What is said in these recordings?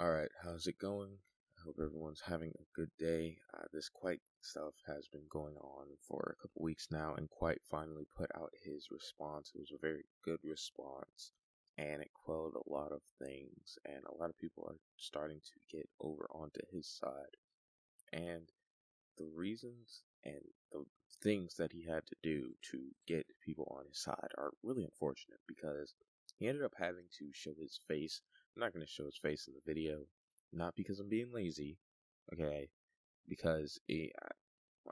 Alright, how's it going? I hope everyone's having a good day. This Kwite stuff has been going on for a couple weeks now, and Kwite finally put out his response. It was a very good response, and it quelled a lot of things, and a lot of people are starting to get over onto his side. And the reasons and the things that he had to do to get people on his side are really unfortunate because he ended up having to show his face. I'm not going to show his face in the video, not because I'm being lazy, okay, because I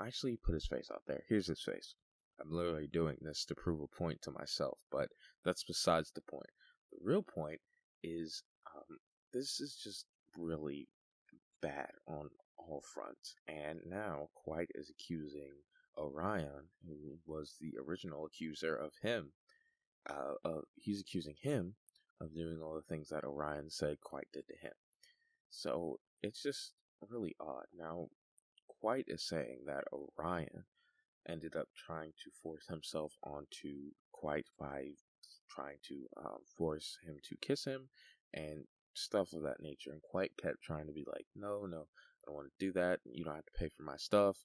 actually put his face out there. Here's his face. I'm literally doing this to prove a point to myself, but that's besides the point. The real point is this is just really bad on all fronts. And now Kwite is accusing Orion, who was the original accuser of him. He's accusing him of doing all the things that Orion said Kwite did to him. So it's just really odd. Now, Kwite is saying that Orion ended up trying to force himself onto Kwite by trying to force him to kiss him and stuff of that nature. And Kwite kept trying to be like, no, I don't want to do that. You don't have to pay for my stuff.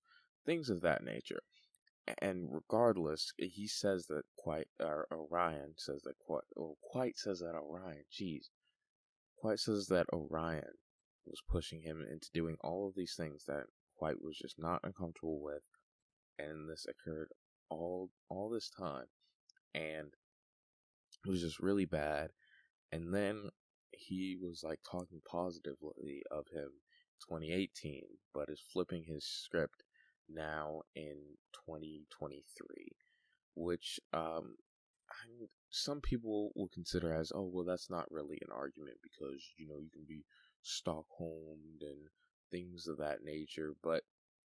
Things of that nature. And regardless, he says that Orion says that Kwite says that Orion, Kwite says that Orion was pushing him into doing all of these things that Kwite was just not uncomfortable with. And this occurred all this time. And it was just really bad. And then he was like talking positively of him 2018, but is flipping his script now in 2023, which some people will consider as, oh, well, that's not really an argument because, you can be Stockholmed and things of that nature. But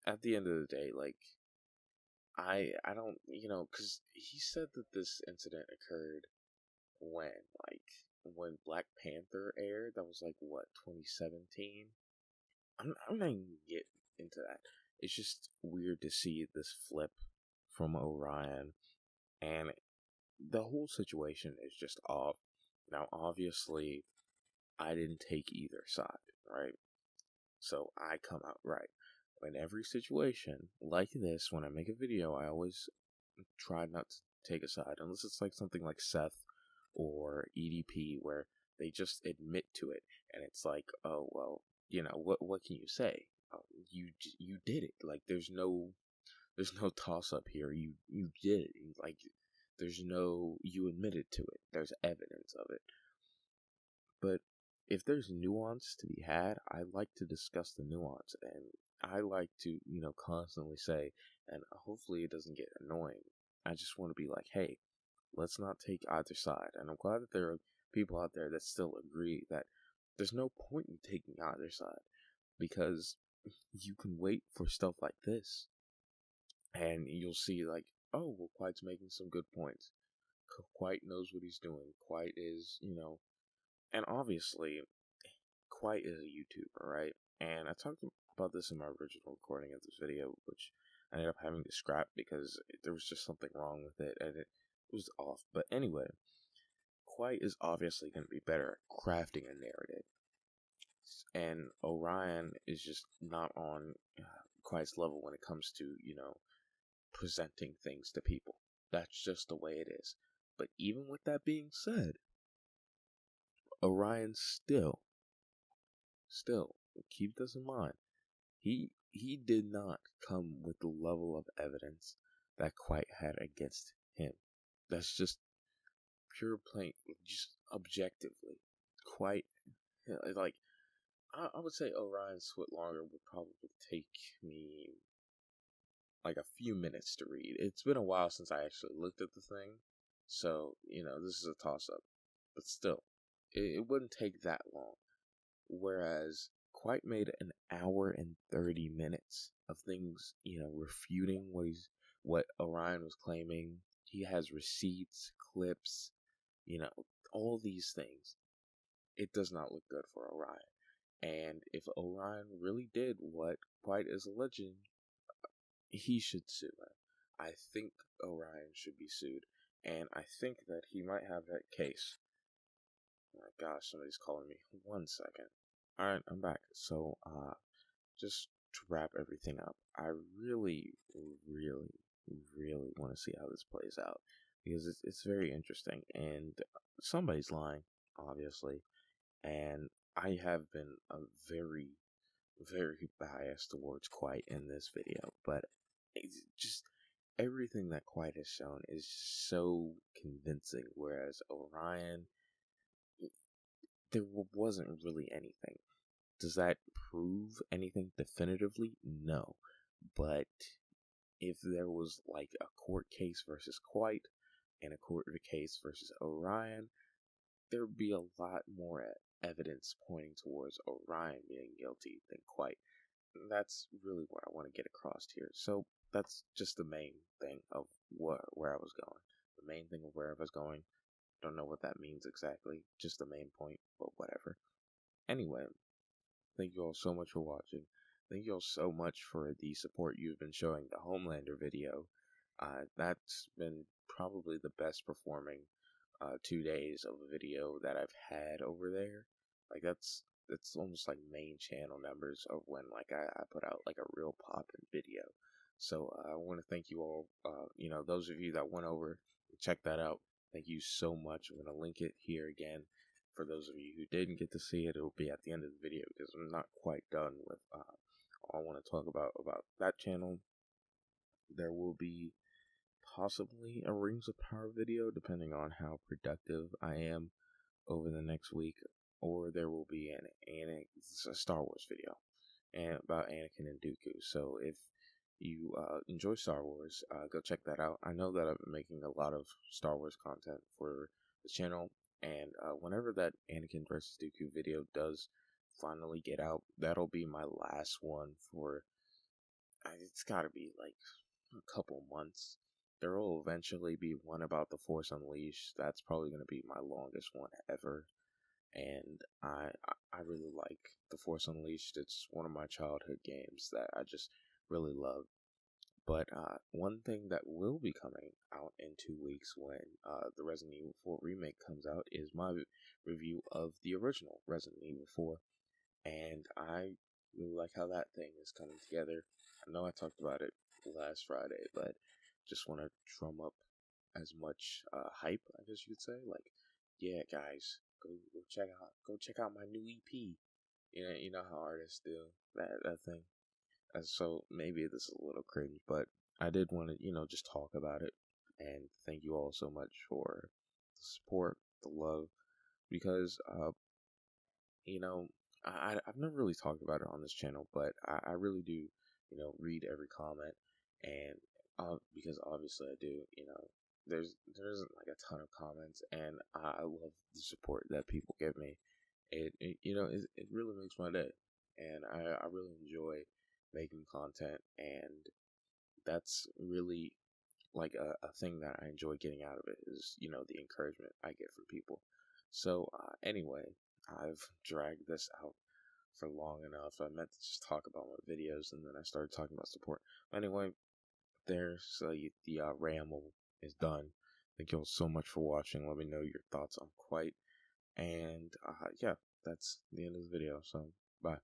at the end of the day, like, I don't, because he said that this incident occurred when, when Black Panther aired. That was like, what, 2017? I'm not even get into that. It's just weird to see this flip from Orion, and the whole situation is just off. Now, obviously, I didn't take either side, right? So I come out right. In every situation like this, when I make a video, I always try not to take a side, unless it's like something like Seth or EDP, where they just admit to it, and it's like, oh well, what can you say? You did it. Like there's no toss up here. You did it. Like there's no, you admitted to it. There's evidence of it. But if there's nuance to be had, I like to discuss the nuance, and I like to, constantly say, and hopefully it doesn't get annoying. I just want to be like, hey, let's not take either side. And I'm glad that there are people out there that still agree that there's no point in taking either side, because you can wait for stuff like this and you'll see like, oh, well, Kwite's making some good points. Kwite knows what he's doing. Kwite is, and obviously Kwite is a YouTuber, right? And I talked about this in my original recording of this video, which I ended up having to scrap because there was just something wrong with it and it was off. But anyway, Kwite is obviously going to be better at crafting a narrative. And Orion is just not on Kwite's level when it comes to, presenting things to people. That's just the way it is. But even with that being said, Orion still, keep this in mind, he did not come with the level of evidence that Kwite had against him. That's just pure plain, just objectively. Kwite, like, I would say Orion's Foot Longer would probably take me like a few minutes to read. It's been a while since I actually looked at the thing, so, this is a toss-up. But still, it wouldn't take that long. Whereas Kwite made an hour and 30 minutes of things, refuting what Orion was claiming. He has receipts, clips, all these things. It does not look good for Orion. And if Orion really did what Kwite is alleging, he should sue. I think Orion should be sued, and I think that he might have that case. Oh my gosh, somebody's calling me. 1 second. All right, I'm back. So, just to wrap everything up, I really, really, really want to see how this plays out because it's very interesting, and somebody's lying, obviously, and I have been a very, very biased towards Kwite in this video, but it's just everything that Kwite has shown is so convincing, whereas Orion, there wasn't really anything. Does that prove anything definitively? No. But if there was like a court case versus Kwite and a court case versus Orion, there would be a lot more evidence pointing towards Orion being guilty than Kwite. That's really what I want to get across here. So that's just the main thing of where I was going. The main thing of where I was going. Don't know what that means exactly. Just the main point, but whatever. Anyway, thank you all so much for watching. Thank you all so much for the support you've been showing the Homelander video. That's been probably the best performing 2 days of a video that I've had over there. Like that's almost like main channel numbers of when like I put out like a real poppin' video. So I want to thank you all. Those of you that went over, check that out. Thank you so much. I'm gonna link it here again. For those of you who didn't get to see it, it'll be at the end of the video because I'm not quite done with all I want to talk about that channel. There will be possibly a Rings of Power video, depending on how productive I am over the next week, or there will be a Star Wars video and about Anakin and Dooku. So if you enjoy Star Wars, go check that out. I know that I've been making a lot of Star Wars content for the channel, and whenever that Anakin versus Dooku video does finally get out, that'll be my last one for. It's got to be like a couple months. There will eventually be one about the Force Unleashed. That's probably going to be my longest one ever. And I really like the Force Unleashed. It's one of my childhood games that I just really love. But one thing that will be coming out in 2 weeks when the Resident Evil 4 remake comes out is my review of the original Resident Evil 4. And I really like how that thing is coming together. I know I talked about it last Friday, but just want to drum up as much hype, I guess you could say. Like, yeah, guys, go check out my new EP. You know how artists do that thing. So maybe this is a little cringe, but I did want to just talk about it and thank you all so much for the support, the love, because you know, I've never really talked about it on this channel, but I really do, read every comment, and because obviously I do, there isn't like a ton of comments, and I love the support that people give me. It really makes my day, and I really enjoy making content, and that's really like a thing that I enjoy getting out of it is the encouragement I get from people. So anyway, I've dragged this out for long enough. I meant to just talk about my videos, and then I started talking about support. Anyway, there's the ramble is done. Thank you all so much for watching. Let me know your thoughts on Kwite, and yeah, that's the end of the video. So bye.